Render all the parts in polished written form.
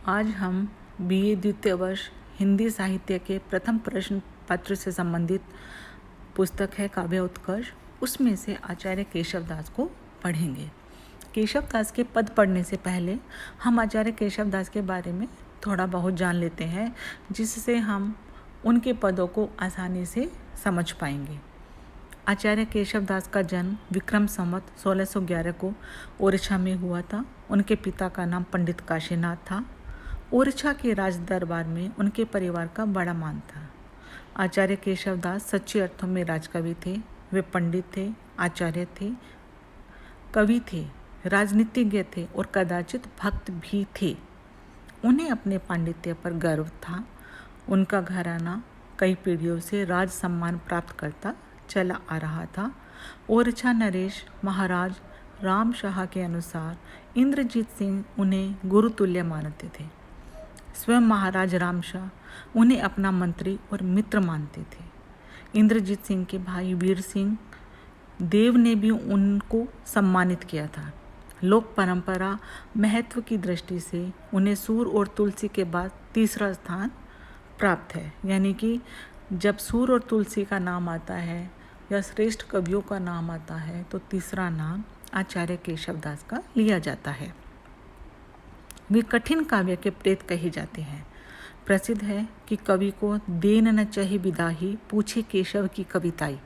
आज हम बीए द्वितीय वर्ष हिंदी साहित्य के प्रथम प्रश्न पत्र से संबंधित पुस्तक है काव्य उत्कर्ष, उसमें से आचार्य केशव दास को पढ़ेंगे। केशव दास के पद पढ़ने से पहले हम आचार्य केशव दास के बारे में थोड़ा बहुत जान लेते हैं, जिससे हम उनके पदों को आसानी से समझ पाएंगे। आचार्य केशव दास का जन्म विक्रम संवत 1611 को ओरछा में हुआ था। उनके पिता का नाम पंडित काशीनाथ था। ओरछा के राज दरबार में उनके परिवार का बड़ा मान था। आचार्य केशव दास सच्चे अर्थों में राजकवि थे। वे पंडित थे, आचार्य थे, कवि थे, राजनीतिज्ञ थे और कदाचित भक्त भी थे। उन्हें अपने पांडित्य पर गर्व था। उनका घराना कई पीढ़ियों से राज सम्मान प्राप्त करता चला आ रहा था। ओरछा नरेश महाराज राम शाह के अनुसार इंद्रजीत सिंह उन्हें गुरुतुल्य मानते थे। स्वयं महाराज राम शाह उन्हें अपना मंत्री और मित्र मानते थे। इंद्रजीत सिंह के भाई वीर सिंह देव ने भी उनको सम्मानित किया था। लोक परंपरा महत्व की दृष्टि से उन्हें सूर और तुलसी के बाद तीसरा स्थान प्राप्त है। यानी कि जब सूर और तुलसी का नाम आता है या श्रेष्ठ कवियों का नाम आता है तो तीसरा नाम आचार्य केशव दास का लिया जाता है। वे कठिन काव्य के प्रेत कहे जाते हैं। प्रसिद्ध है कि कवि को देन न चाहे विदाही, पूछे केशव की कविताई।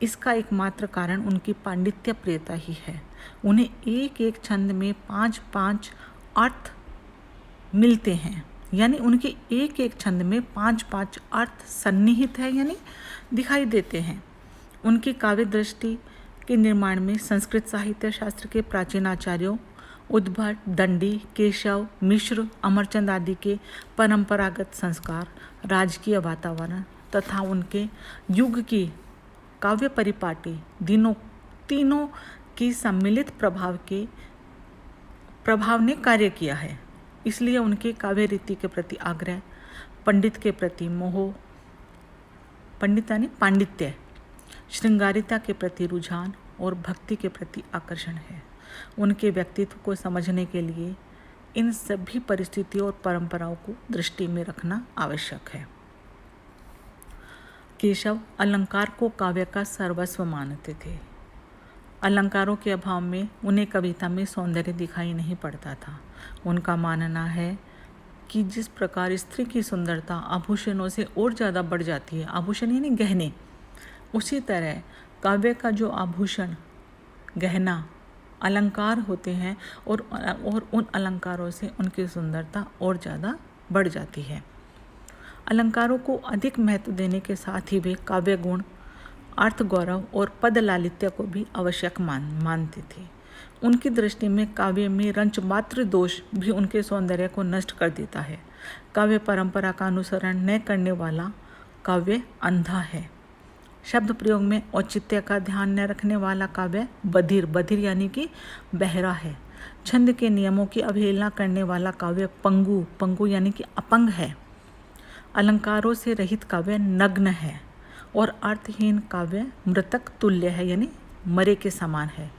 इसका एकमात्र कारण उनकी पांडित्य प्रियता ही है। उन्हें एक एक छंद में 5-5 अर्थ मिलते हैं, यानी उनके एक एक छंद में 5-5 अर्थ सन्निहित है, यानी दिखाई देते हैं। उनकी काव्य दृष्टि के निर्माण में संस्कृत साहित्य शास्त्र के प्राचीन आचार्यों उद्भट, दंडी, केशव, मिश्र, अमरचंद आदि के परंपरागत संस्कार, राजकीय वातावरण तथा उनके युग की काव्य परिपाटी तीनों की सम्मिलित प्रभाव ने कार्य किया है। इसलिए उनके काव्य रीति के प्रति आग्रह, पंडित के प्रति मोह, पंडित यानी पांडित्य, श्रृंगारिता के प्रति रुझान और भक्ति के प्रति आकर्षण है। उनके व्यक्तित्व को समझने के लिए इन सभी परिस्थितियों और परंपराओं को दृष्टि में रखना आवश्यक है। केशव अलंकार को काव्य का सर्वस्व मानते थे। अलंकारों के अभाव में उन्हें कविता में सौंदर्य दिखाई नहीं पड़ता था। उनका मानना है कि जिस प्रकार स्त्री की सुंदरता आभूषणों से और ज़्यादा बढ़ जाती है, आभूषण यानी गहने, उसी तरह काव्य का जो आभूषण, गहना, अलंकार होते हैं और उन अलंकारों से उनकी सुंदरता और ज़्यादा बढ़ जाती है। अलंकारों को अधिक महत्व देने के साथ ही वे काव्य गुण, अर्थ गौरव और पद लालित्य को भी आवश्यक मानते थे। उनकी दृष्टि में काव्य में रंच मात्र दोष भी उनके सौंदर्य को नष्ट कर देता है। काव्य परंपरा का अनुसरण न करने वाला काव्य अंधा है। शब्द प्रयोग में औचित्य का ध्यान न रखने वाला काव्य बधिर यानी कि बहरा है। छंद के नियमों की अवहेलना करने वाला काव्य पंगु यानी कि अपंग है। अलंकारों से रहित काव्य नग्न है और अर्थहीन काव्य मृतक तुल्य है, यानी मरे के समान है।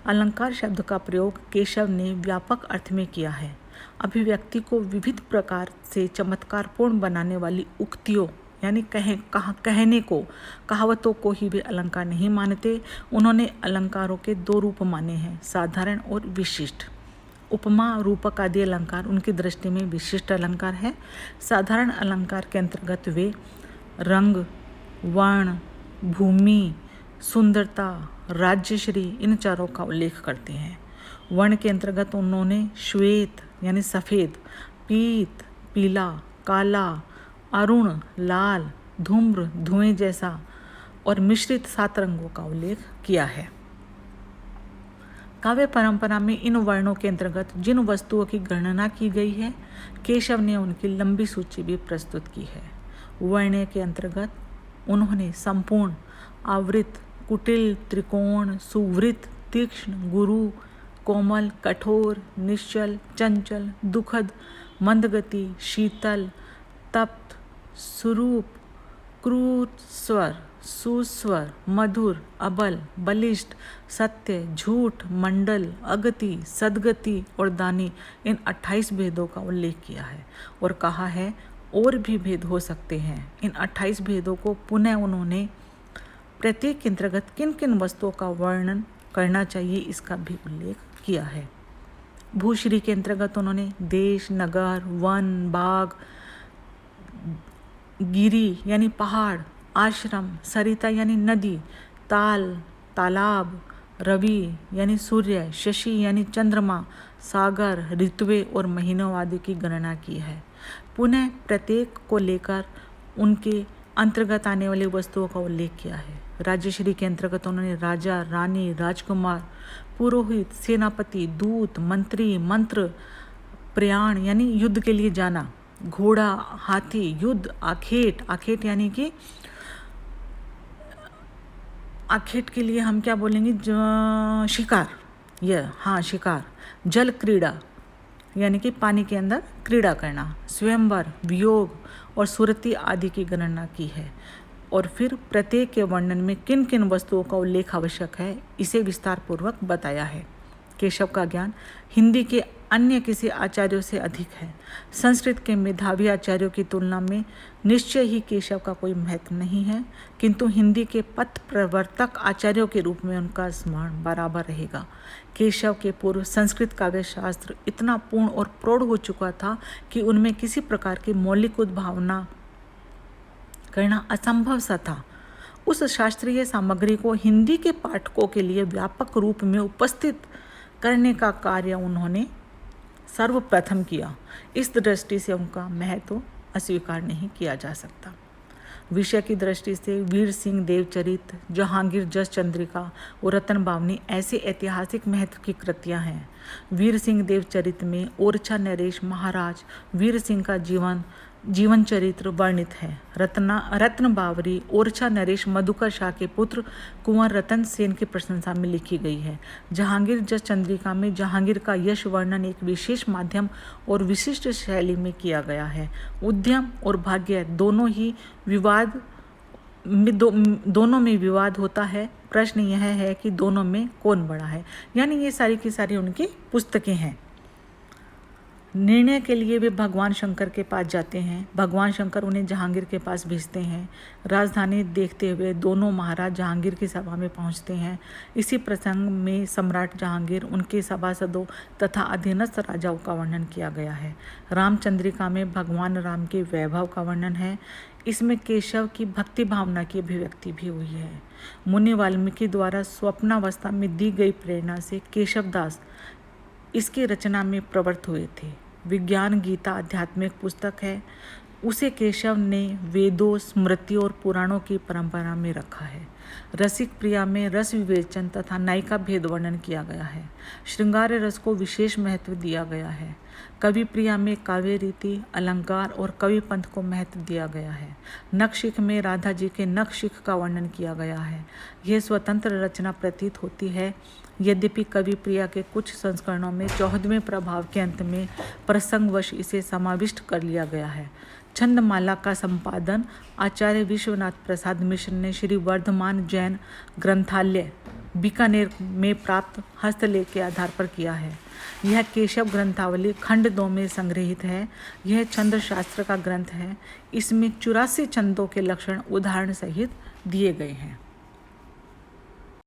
अलंकार शब्द का प्रयोग केशव ने व्यापक अर्थ में किया है। अभिव्यक्ति को विविध प्रकार से चमत्कारपूर्ण बनाने वाली उक्तियों यानी कहने को, कहावतों को ही वे अलंकार नहीं मानते। उन्होंने अलंकारों के 2 रूप माने हैं, साधारण और विशिष्ट। उपमा, रूपक आदि अलंकार उनकी दृष्टि में विशिष्ट अलंकार है। साधारण अलंकार के अंतर्गत वे रंग, वर्ण, भूमि, सुंदरता, राज्यश्री इन चारों का उल्लेख करते हैं। वर्ण के अंतर्गत उन्होंने श्वेत यानी सफ़ेद, पीत, पीला, काला, अरुण, लाल, धूम्र, धुएं जैसा और मिश्रित 7 रंगों का उल्लेख किया है। काव्य परंपरा में इन वर्णों के अंतर्गत जिन वस्तुओं की गणना की गई है, केशव ने उनकी लंबी सूची भी प्रस्तुत की है। वर्ण के अंतर्गत उन्होंने संपूर्ण, आवृत, कुटिल, त्रिकोण, सुवृत, तीक्ष्ण, गुरु, कोमल, कठोर, निश्चल, चंचल, दुखद, मंदगति, शीतल, तप्त, स्वरूप, क्रूर स्वर, सुस्वर, मधुर, अबल, बलिष्ठ, सत्य, झूठ, मंडल, अगति, सदगति और दानी, इन 28 भेदों का उल्लेख किया है और कहा है और भी भेद हो सकते हैं। इन 28 भेदों को पुनः उन्होंने प्रत्येक के अंतर्गत किन किन वस्तुओं का वर्णन करना चाहिए इसका भी उल्लेख किया है। भूश्री के अंतर्गत उन्होंने देश, नगर, वन, बाग, गिरी यानी पहाड़, आश्रम, सरिता यानी नदी, ताल, तालाब, रवि यानी सूर्य, शशि यानी चंद्रमा, सागर, ऋतुएं और महीनों आदि की गणना की है। पुनः प्रत्येक को लेकर उनके अंतर्गत आने वाली वस्तुओं का उल्लेख किया है। राज्यश्री के अंतर्गत उन्होंने राजा, रानी, राजकुमार, पुरोहित, सेनापति, दूत, मंत्री, मंत्र, प्रयाण यानी युद्ध के लिए जाना, घोड़ा, हाथी, युद्ध, आखेट, आखेट यानी कि आखेट के लिए हम क्या बोलेंगे, शिकार, शिकार, जल क्रीड़ा यानी कि पानी के अंदर क्रीड़ा करना, स्वयंवर, वियोग और सुरति आदि की गणना की है। और फिर प्रत्येक के वर्णन में किन किन वस्तुओं का उल्लेख आवश्यक है इसे विस्तार पूर्वक बताया है। केशव का ज्ञान हिंदी के अन्य किसी आचार्यों से अधिक है। संस्कृत के मेधावी आचार्यों की तुलना में निश्चय ही केशव का कोई महत्व नहीं है, किंतु हिंदी के पथ प्रवर्तक आचार्यों के रूप में उनका स्मरण बराबर रहेगा। केशव के पूर्व संस्कृत काव्य शास्त्र इतना पूर्ण और प्रौढ़ हो चुका था कि उनमें किसी प्रकार की मौलिक उद्भावना करना असंभव सा था। उस शास्त्रीय सामग्री को हिंदी के पाठकों के लिए व्यापक रूप में उपस्थित करने का कार्य उन्होंने सर्वप्रथम किया। इस दृष्टि से उनका महत्व अस्वीकार नहीं किया जा सकता। विषय की दृष्टि से वीर सिंह देवचरित, जहांगीर जस चंद्रिका और रतन बावनी ऐसे ऐतिहासिक महत्व की कृतियां हैं। वीर सिंह देवचरित में ओरछा नरेश महाराज वीर सिंह का जीवन चरित्र वर्णित है। रत्न बावरी ओरछा नरेश मधुकर शाह के पुत्र कुंवर रतन सेन की प्रशंसा में लिखी गई है। जहांगीर जस चंद्रिका में जहांगीर का यश वर्णन एक विशेष माध्यम और विशिष्ट शैली में किया गया है। उद्यम और भाग्य दोनों में विवाद होता है। प्रश्न यह है कि दोनों में कौन बड़ा है। यानी ये सारी की सारी उनकी पुस्तकें हैं। निर्णय के लिए वे भगवान शंकर के पास जाते हैं। भगवान शंकर उन्हें जहांगीर के पास भेजते हैं। राजधानी देखते हुए दोनों महाराज जहांगीर की सभा में पहुंचते हैं। इसी प्रसंग में सम्राट जहांगीर, उनके सभासदों तथा अधीनस्थ राजाओं का वर्णन किया गया है। रामचंद्रिका में भगवान राम के वैभव का वर्णन है। इसमें केशव की भक्ति भावना की अभिव्यक्ति भी हुई है। मुनि वाल्मीकि द्वारा स्वप्नावस्था में दी गई प्रेरणा से केशवदास इसकी रचना में प्रवृत्त हुए थे। विज्ञान गीता आध्यात्मिक पुस्तक है। उसे केशव ने वेदों, स्मृतियों और पुराणों की परंपरा में रखा है। रसिक प्रिया में रस विवेचन तथा नायिका भेद वर्णन किया गया है। श्रृंगार रस को विशेष महत्व दिया गया है। कवि प्रिया में काव्य रीति, अलंकार और कवि पंथ को महत्व दिया गया है। नखशिख में राधा जी के नखशिख का वर्णन किया गया है। यह स्वतंत्र रचना प्रतीत होती है, यद्यपि कवि प्रिया के कुछ संस्करणों में 14वें प्रभाव के अंत में प्रसंगवश इसे समाविष्ट कर लिया गया है। छंदमाला का संपादन आचार्य विश्वनाथ प्रसाद मिश्र ने श्री वर्धमान जैन ग्रंथालय बीकानेर में प्राप्त हस्तलेख के आधार पर किया है। यह केशव ग्रंथावली खंड 2 में संग्रहित है। यह छंद शास्त्र का ग्रंथ है। इसमें 84 छंदों के लक्षण उदाहरण सहित दिए गए हैं।